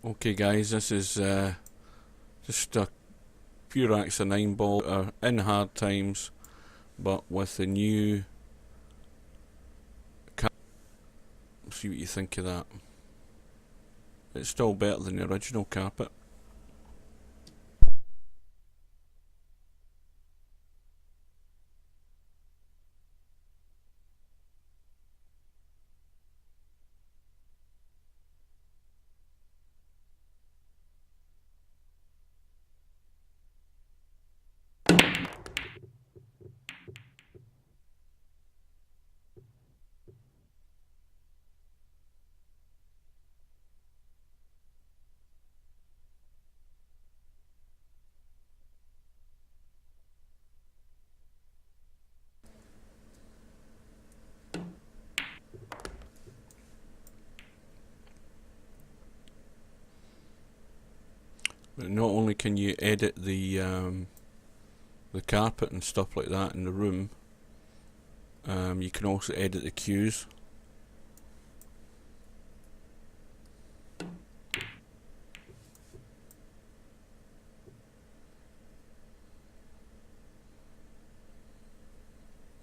Okay guys, this is just a few racks of 9 ball in hard times, but with the new see what you think of that. It's still better than the original carpet. But not only can you edit the carpet and stuff like that in the room, you can also edit the cues.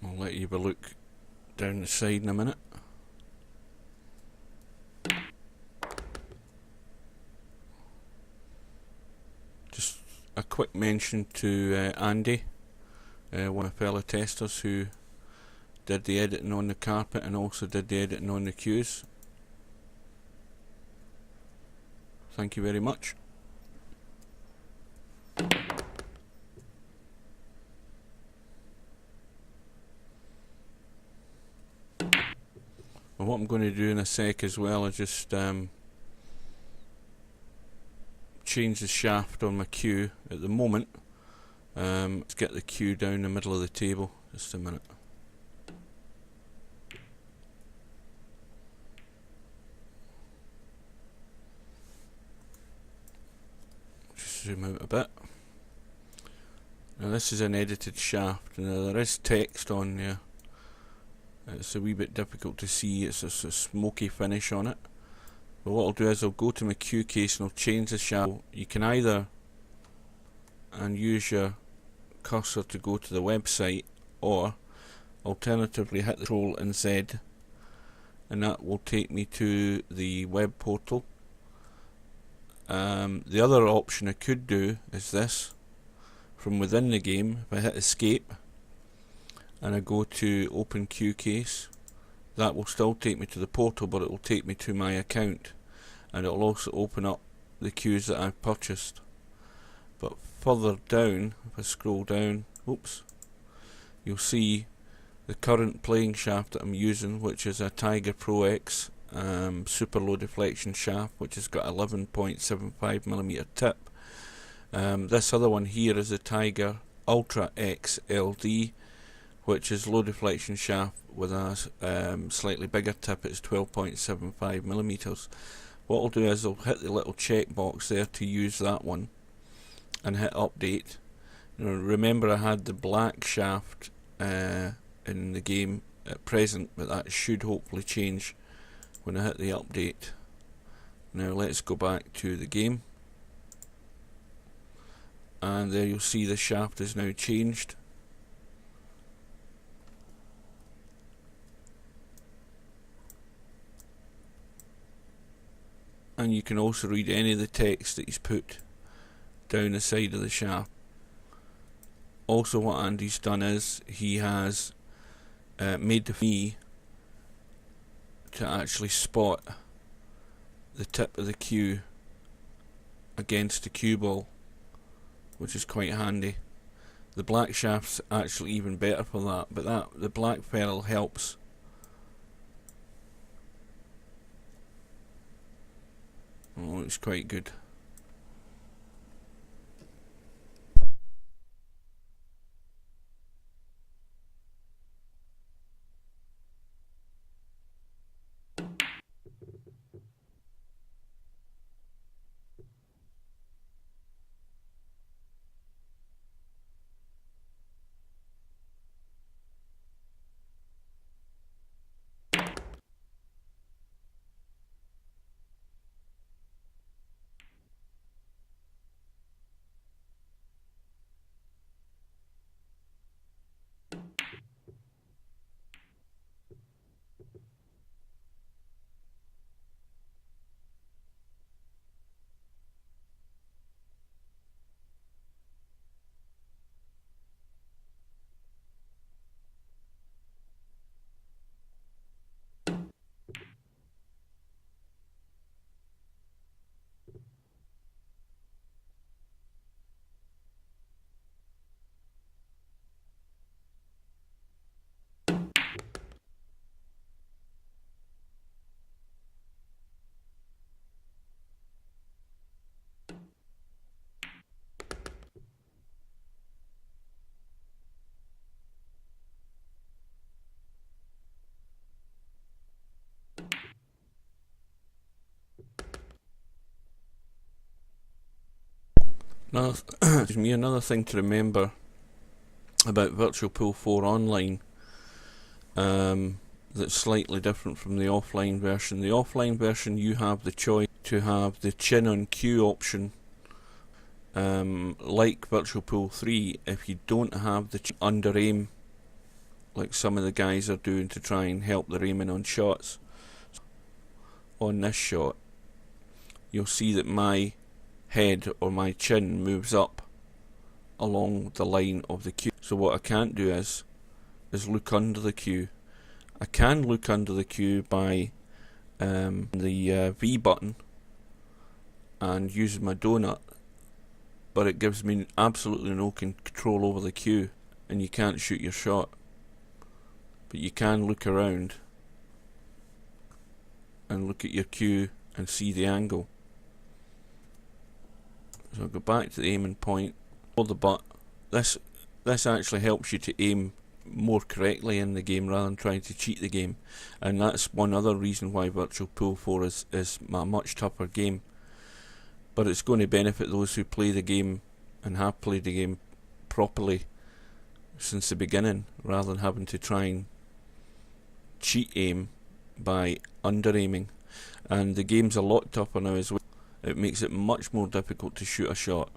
I'll let you have a look down the side in a minute. Just a quick mention to Andy, one of my fellow testers who did the editing on the carpet and also did the editing on the cues. Thank you very much. And what I'm going to do in a sec as well is just change the shaft on my cue at the moment. Let's get the cue down the middle of the table. Just a minute. Just zoom out a bit. Now this is an edited shaft. Now there is text on there. It's a wee bit difficult to see. It's a smoky finish on it. But what I'll do is I'll go to my cue case and I'll change the shaft. You can either use your cursor to go to the website, or alternatively hit the Control and Z, and that will take me to the web portal. The other option I could do is this. From within the game, if I hit escape and I go to open cue case, that will still take me to the portal, but it will take me to my account, and it will also open up the cues that I've purchased. But further down, if I scroll down, you'll see the current playing shaft that I'm using, which is a Tiger Pro X super low deflection shaft, which has got 11.75mm tip. This other one here is a Tiger Ultra X LD, which is low deflection shaft with a slightly bigger tip. It's 12.75mm. What I'll do is I'll hit the little checkbox there to use that one and hit update. Now, remember I had the black shaft in the game at present, but that should hopefully change when I hit the update. Now let's go back to the game, and there you'll see the shaft is now changed. And you can also read any of the text that he's put down the side of the shaft. Also, what Andy's done is he has made the me to actually spot the tip of the cue against the cue ball, which is quite handy. The black shaft's actually even better for that, but the black ferrule helps. Oh, it's quite good. Another thing to remember about Virtual Pool 4 online that's slightly different from the offline version. The offline version, you have the choice to have the chin on cue option. Like Virtual Pool 3, if you don't have the under aim, like some of the guys are doing to try and help their aiming on shots, on this shot, you'll see that my head or my chin moves up along the line of the cue. So what I can't do is look under the cue. I can look under the cue by the V button and use my donut, but it gives me absolutely no control over the cue, and you can't shoot your shot. But you can look around and look at your cue and see the angle. So I'll go back to the aiming point, hold the butt. This actually helps you to aim more correctly in the game rather than trying to cheat the game, and that's one other reason why Virtual Pool 4 is a much tougher game. But it's going to benefit those who play the game and have played the game properly since the beginning, rather than having to try and cheat aim by under aiming. And the game's a lot tougher now as well. It makes it much more difficult to shoot a shot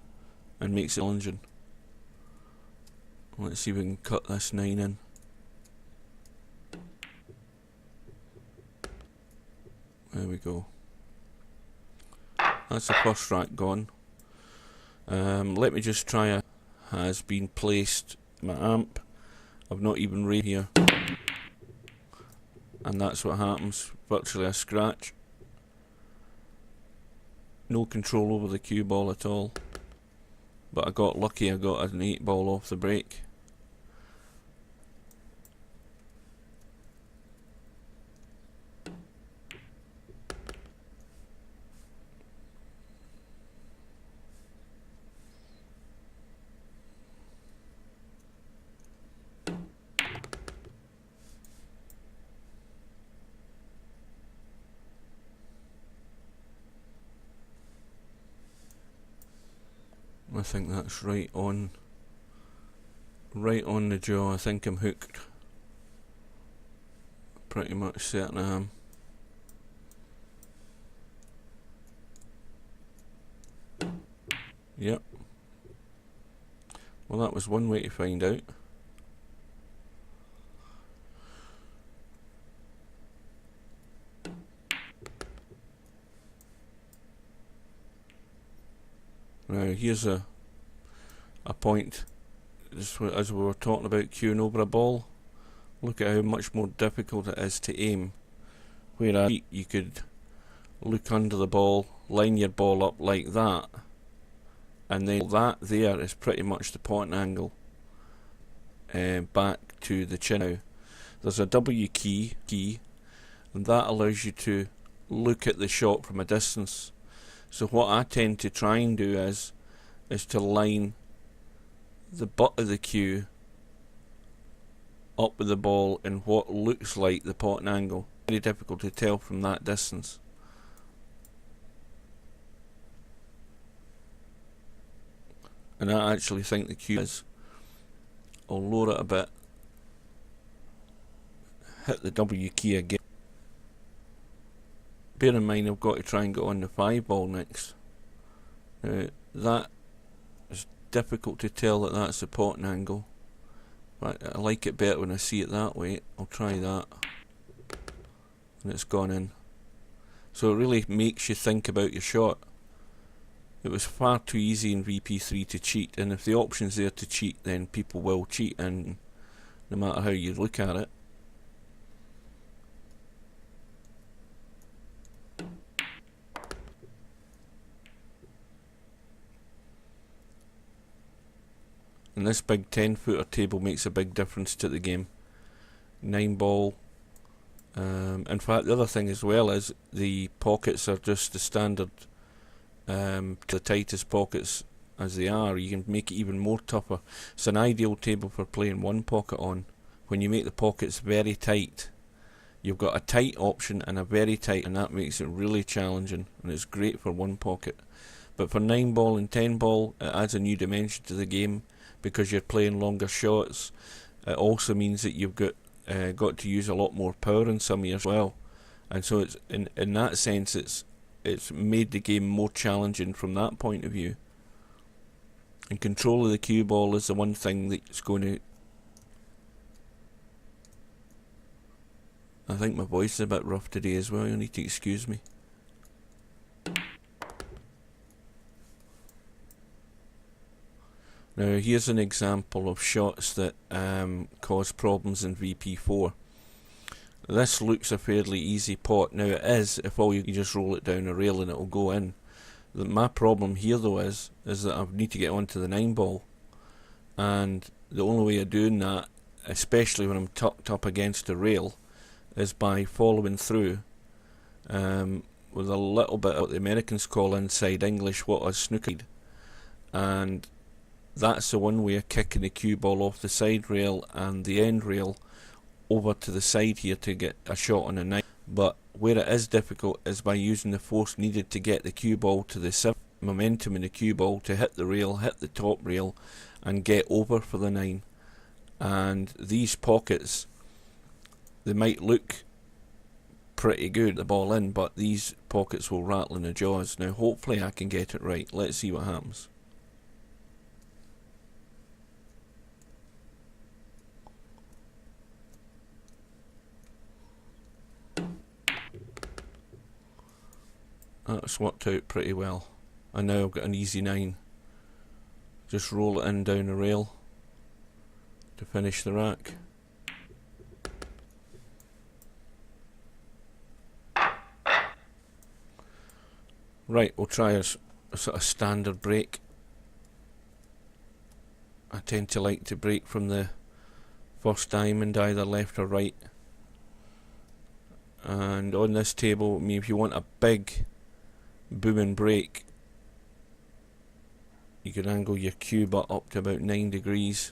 and makes it challenging. Let's see if we can cut this 9 in. There we go. That's the first rack gone. Let me just try has been placed. My amp, I've not even raised here, and that's what happens. Virtually a scratch. No control over the cue ball at all, but I got lucky. I got an 8 ball off the break. I think that's right on the jaw. I think I'm hooked. Pretty much certain I am. Yep. Well, that was one way to find out. Now here's a point, as we were talking about cueing over a ball. Look at how much more difficult it is to aim. Whereas you could look under the ball, line your ball up like that, and then that there is pretty much the point angle back to the chin. Now there's a W key, and that allows you to look at the shot from a distance. So what I tend to try and do is to line the butt of the cue up with the ball in what looks like the pot angle. Very difficult to tell from that distance. And I actually think the cue is, I'll lower it a bit, hit the W key again. Bear in mind I've got to try and get on the 5 ball next. That is difficult to tell that that's the potting angle, but I like it better when I see it that way. I'll try that, and it's gone in. So it really makes you think about your shot. It was far too easy in VP3 to cheat, and if the option's there to cheat, then people will cheat, and no matter how you look at it. And this big 10-footer table makes a big difference to the game. 9 ball. In fact, the other thing as well is the pockets are just the standard, the tightest pockets as they are. You can make it even more tougher. It's an ideal table for playing one pocket on. When you make the pockets very tight, you've got a tight option and a very tight, and that makes it really challenging, and it's great for one pocket. But for 9 ball and 10 ball, it adds a new dimension to the game because you're playing longer shots. It also means that you've got to use a lot more power in some years as well, and so it's in that sense it's made the game more challenging from that point of view. And control of the cue ball is the one thing that's going to... I think my voice is a bit rough today as well, you'll need to excuse me. Now here's an example of shots that cause problems in VP4. This looks a fairly easy pot. Now it is, if all you just roll it down a rail and it'll go in. My problem here though is that I need to get onto the 9 ball, and the only way of doing that, especially when I'm tucked up against a rail, is by following through with a little bit of what the Americans call inside English what a snooker, and that's the one way of kicking the cue ball off the side rail and the end rail over to the side here to get a shot on a 9. But where it is difficult is by using the force needed to get the cue ball to the 7, momentum in the cue ball to hit the rail, hit the top rail and get over for the 9. And these pockets, they might look pretty good, the ball in, but these pockets will rattle in the jaws. Now hopefully I can get it right. Let's see what happens. That's worked out pretty well. And now I've got an easy 9. Just roll it in down the rail to finish the rack. Right, we'll try a sort of standard break. I tend to like to break from the first diamond, either left or right. And on this table, I mean, if you want a big booming break, you can angle your cue butt up to about 9 degrees.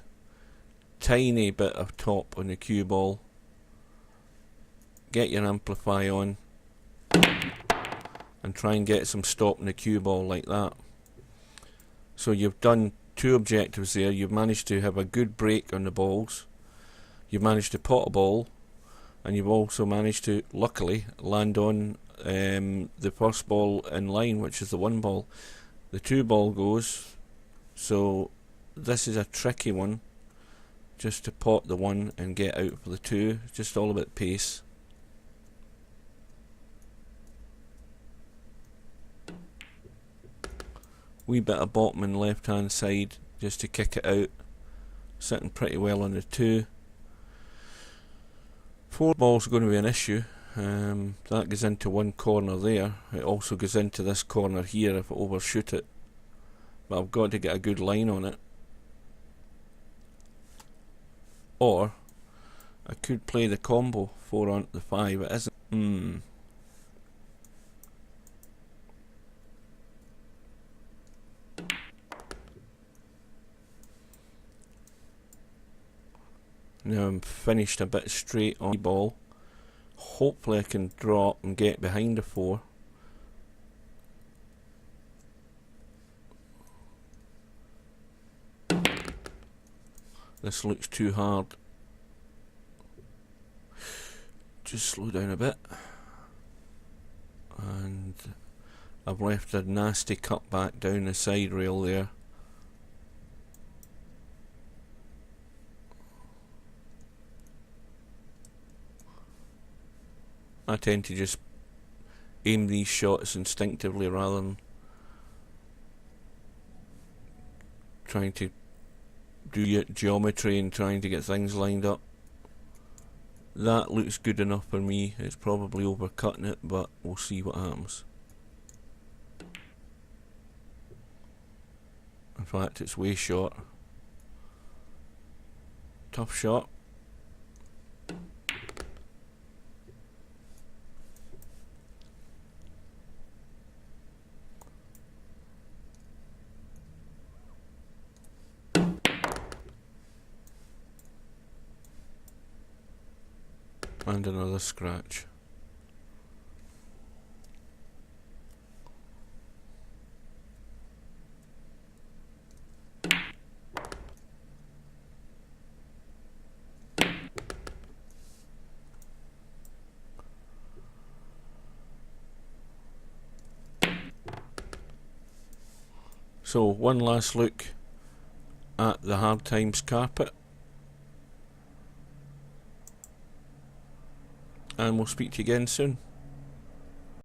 Tiny bit of top on the cue ball. Get your amplify on and try and get some stop in the cue ball like that. So you've done 2 objectives there. You've managed to have a good break on the balls, you've managed to pot a ball, and you've also managed to, luckily, land on the first ball in line, which is the 1 ball. The 2 ball goes, so this is a tricky one, just to pot the 1 and get out for the 2. It's just all about pace. Wee bit of bottom and left hand side just to kick it out. Sitting pretty well on the 2. 4 ball's going to be an issue. That goes into one corner there. It also goes into this corner here if I overshoot it. But I've got to get a good line on it. Or I could play the combo 4 onto the 5. It isn't. Now I'm finished a bit straight on the ball. Hopefully I can drop and get behind the 4. This looks too hard. Just slow down a bit. And I've left a nasty cut back down the side rail there. I tend to just aim these shots instinctively rather than trying to do geometry and trying to get things lined up. That looks good enough for me. It's probably overcutting it, but we'll see what happens. In fact, it's way short. Tough shot. And another scratch. So one last look at the Hard Times carpet, and we'll speak to you again soon.